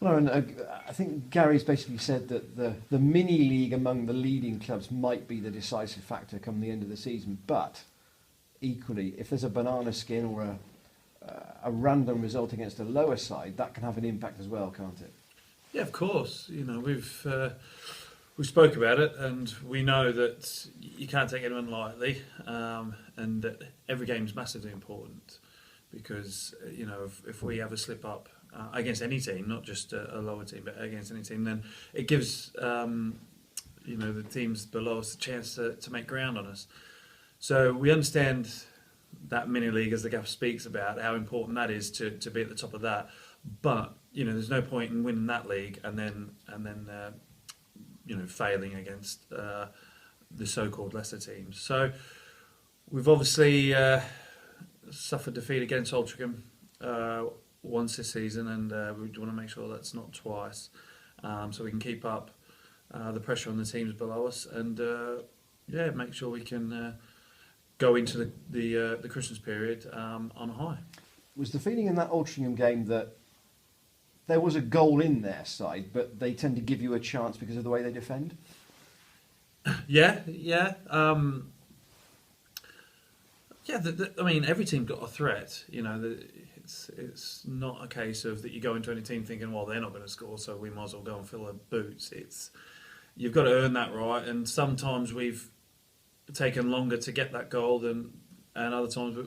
Well, and I think Gary's basically said that the mini league among the leading clubs might be the decisive factor come the end of the season, but equally, if there's a banana skin or a random result against a lower side, that can have an impact as well, can't it? Yeah, of course. We spoke about it, and we know that you can't take anyone lightly, and that every game is massively important because if we have a slip up against any team, not just a lower team, but against any team, then it gives the teams below us a chance to make ground on us. So we understand that mini league, as the Gaff speaks about, how important that is to be at the top of that. But there's no point in winning that league and then failing against the so-called lesser teams. So we've obviously suffered defeat against Altrincham once this season, and we want to make sure that's not twice, so we can keep up the pressure on the teams below us, and make sure we can go into the Christmas period on a high. Was the feeling in that Altrincham game that there was a goal in their side, but they tend to give you a chance because of the way they defend? Yeah. I mean, every team got a threat. It's not a case of that you go into any team thinking, well, they're not going to score, so we might as well go and fill their boots. You've got to earn that right, and sometimes we've taken longer to get that goal and other times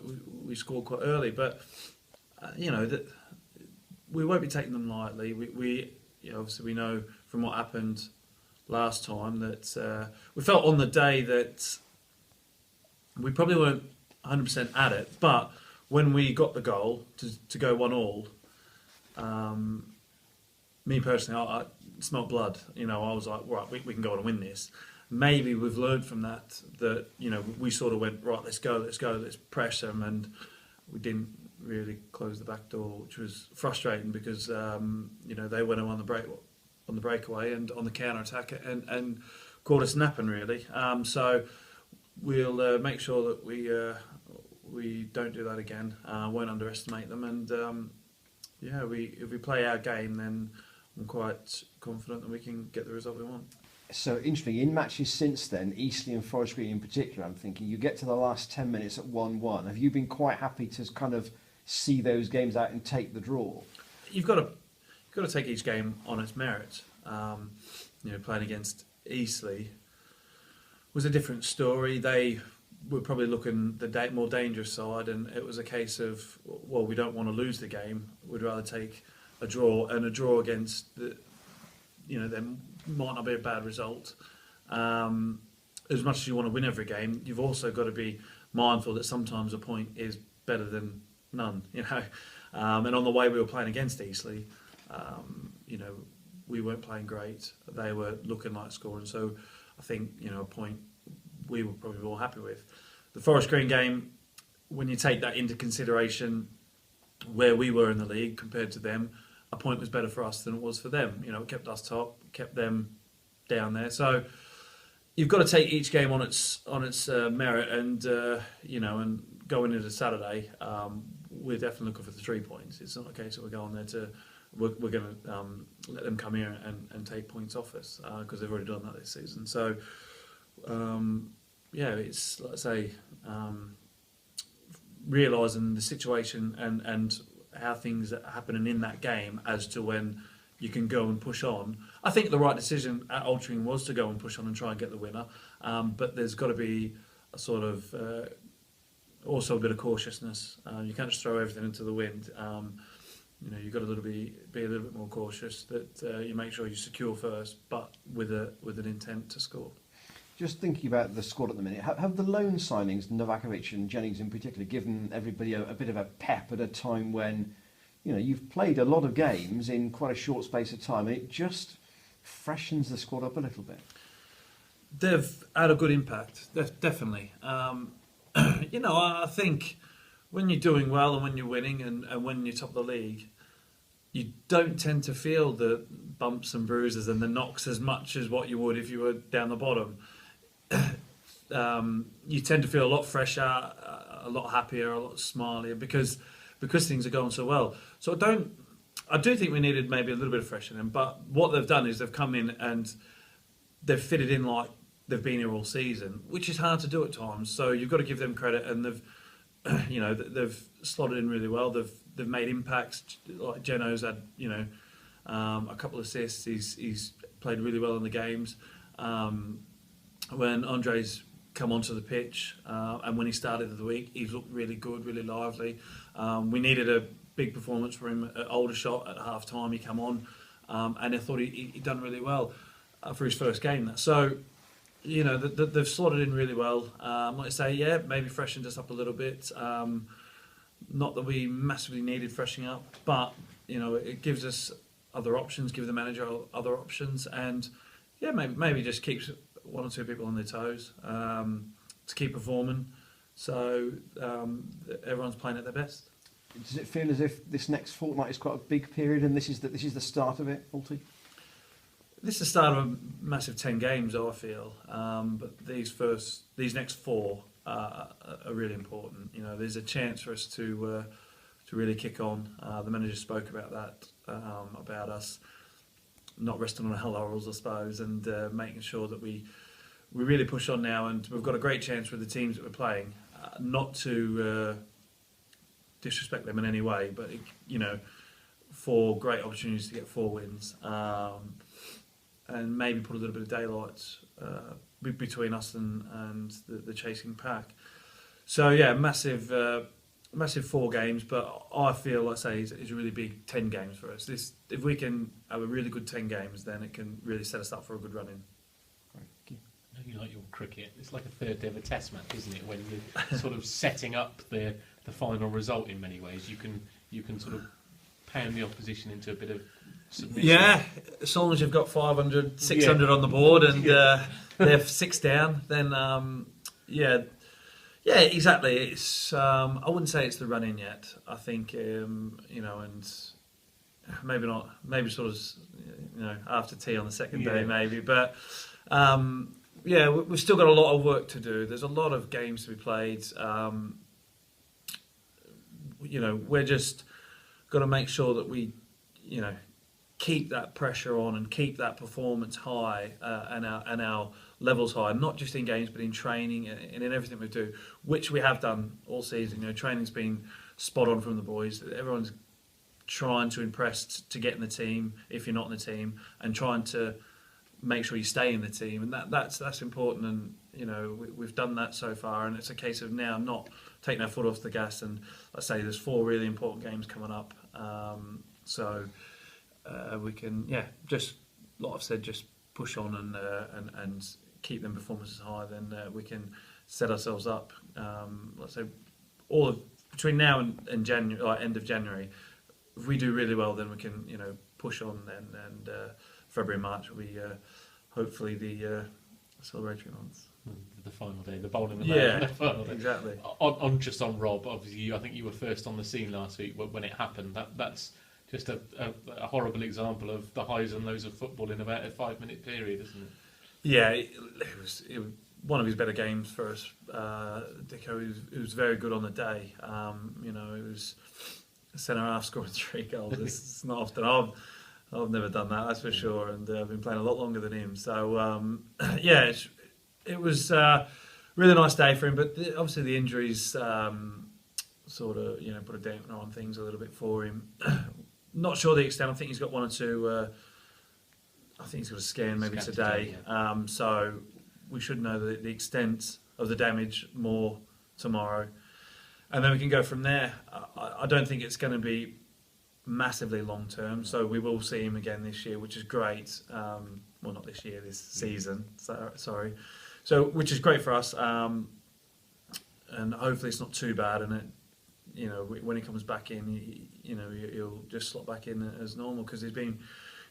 we scored quite early. But we won't be taking them lightly. We obviously we know from what happened last time that we felt on the day that we probably weren't 100% at it, but when we got the goal to go 1-1, me personally, I smelt blood. I was like, right, we can go on and win this. Maybe we've learned from that we sort of went, right, let's go, let's press them, and we didn't really close the back door, which was frustrating because they went on the breakaway and on the counter attack and caught us napping really. So we'll make sure that we don't do that again. Won't underestimate them, and if we play our game, then I'm quite confident that we can get the result we want. So interesting, in matches since then, Eastleigh and Forest Green in particular, I'm thinking, you get to the last 10 minutes at 1-1. Have you been quite happy to kind of see those games out and take the draw? You've got to take each game on its merit. Playing against Eastleigh was a different story. They were probably looking the more dangerous side, and it was a case of, well, we don't want to lose the game. We'd rather take a draw, and a draw against them might not be a bad result. As much as you want to win every game, you've also got to be mindful that sometimes a point is better than none. And on the way we were playing against Eastleigh, we weren't playing great. They were looking like scoring. So I think a point we were probably more happy with. The Forest Green game, when you take that into consideration, where we were in the league compared to them, a point was better for us than it was for them. It kept us top, kept them down there. So you've got to take each game on its merit, and and going into Saturday, we're definitely looking for the 3 points. It's not a case that we're going there we're going to let them come here and take points off us because they've already done that this season. So it's like I say, realising the situation and how things are happening in that game as to when you can go and push on. I think the right decision at Altrincham was to go and push on and try and get the winner, but there's got to be a sort of also a bit of cautiousness. You can't just throw everything into the wind. You've got to be a little bit more cautious that you make sure you secure first, but with an intent to score. Just thinking about the squad at the minute, have the loan signings, Novakovic and Jennings in particular, given everybody a bit of a pep at a time when, you've played a lot of games in quite a short space of time, and it just freshens the squad up a little bit? They've had a good impact, definitely. I think when you're doing well and when you're winning and when you're top of the league, you don't tend to feel the bumps and bruises and the knocks as much as what you would if you were down the bottom. You tend to feel a lot fresher, a lot happier, a lot smilier because things are going so well. So I do think we needed maybe a little bit of freshening, but what they've done is they've come in and they've fitted in like they've been here all season, which is hard to do at times. So you've got to give them credit, and they've slotted in really well. They've made impacts. Like Geno's had a couple of assists. He's played really well in the games. When Andre's come onto the pitch and when he started the week, he's looked really good, really lively. We needed a big performance for him at Aldershot at half time. He come on and I thought he done really well for his first game. So, they've slotted in really well. Like I say, maybe freshened us up a little bit. Not that we massively needed freshening up, but, it gives us other options, give the manager other options, and, maybe just keeps one or two people on their toes to keep performing. So everyone's playing at their best. Does it feel as if this next fortnight is quite a big period, and this is the start of it, Alti? This is the start of a massive 10 games, I feel. But these next 4 are really important. There's a chance for us to really kick on. The manager spoke about that, about us not resting on our laurels, I suppose, and making sure that we really push on now. And we've got a great chance with the teams that we're playing, not to disrespect them in any way, but for great opportunities to get 4 wins. And maybe put a little bit of daylight between us and the chasing pack. So massive 4 games, but I feel, like I say, is a really big 10 games for us. If we can have a really good 10 games, then it can really set us up for a good run in. Maybe like your cricket, it's like a third ever test match, isn't it? When you're sort of setting up the final result in many ways, you can sort of pound the opposition into a bit of submission. Yeah, as long as you've got 500, 600 on the board and they're 6 down, then exactly. It's I wouldn't say it's the run in yet. I think and maybe not. Maybe sort of after tea on the second day, maybe. But we've still got a lot of work to do. There's a lot of games to be played. We're just got to make sure that we, keep that pressure on and keep that performance high and our levels high, not just in games but in training and in everything we do, which we have done all season. Training's been spot on from the boys. Everyone's trying to impress to get in the team if you're not in the team, and trying to make sure you stay in the team, and that's important. And we've done that so far, and it's a case of now not taking our foot off the gas. And let's say there's 4 really important games coming up, so we can just like I've said, just push on and keep them performances high. Then we can set ourselves up. Let's say between now and January, like end of January, if we do really well, then we can push on. And February, March will be hopefully the celebratory months. The final day, the bowling in the final day. Exactly. On Rob, obviously, I think you were first on the scene last week when it happened. That's just a horrible example of the highs and lows of football in about a 5-minute period, isn't it? Yeah, it was one of his better games for us. Dicko, he was very good on the day. It was centre half scoring 3 goals. It's not often. I've never done that, that's for sure, and I've been playing a lot longer than him. So it was a really nice day for him. But obviously the injuries sort of put a dampener on things a little bit for him. Not sure the extent. I think he's got 1 or 2. I think he's got a scan maybe today. So we should know the extent of the damage more tomorrow, and then we can go from there. I don't think it's going to be massively long term, so we will see him again this year, which is great. Well, not this year, this season. Sorry. So which is great for us, and hopefully it's not too bad. And when he comes back in, he'll just slot back in as normal, because he's been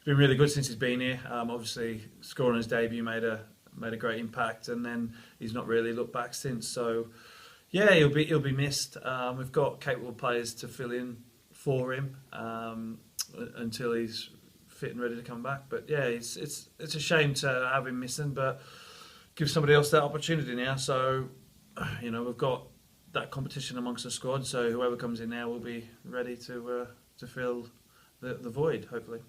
really good since he's been here. Obviously, scoring his debut made a great impact, and then he's not really looked back since. So he'll be missed. We've got capable players to fill in for him until he's fit and ready to come back. But it's a shame to have him missing, but give somebody else that opportunity now. So we've got that competition amongst the squad. So whoever comes in now will be ready to fill the void, hopefully.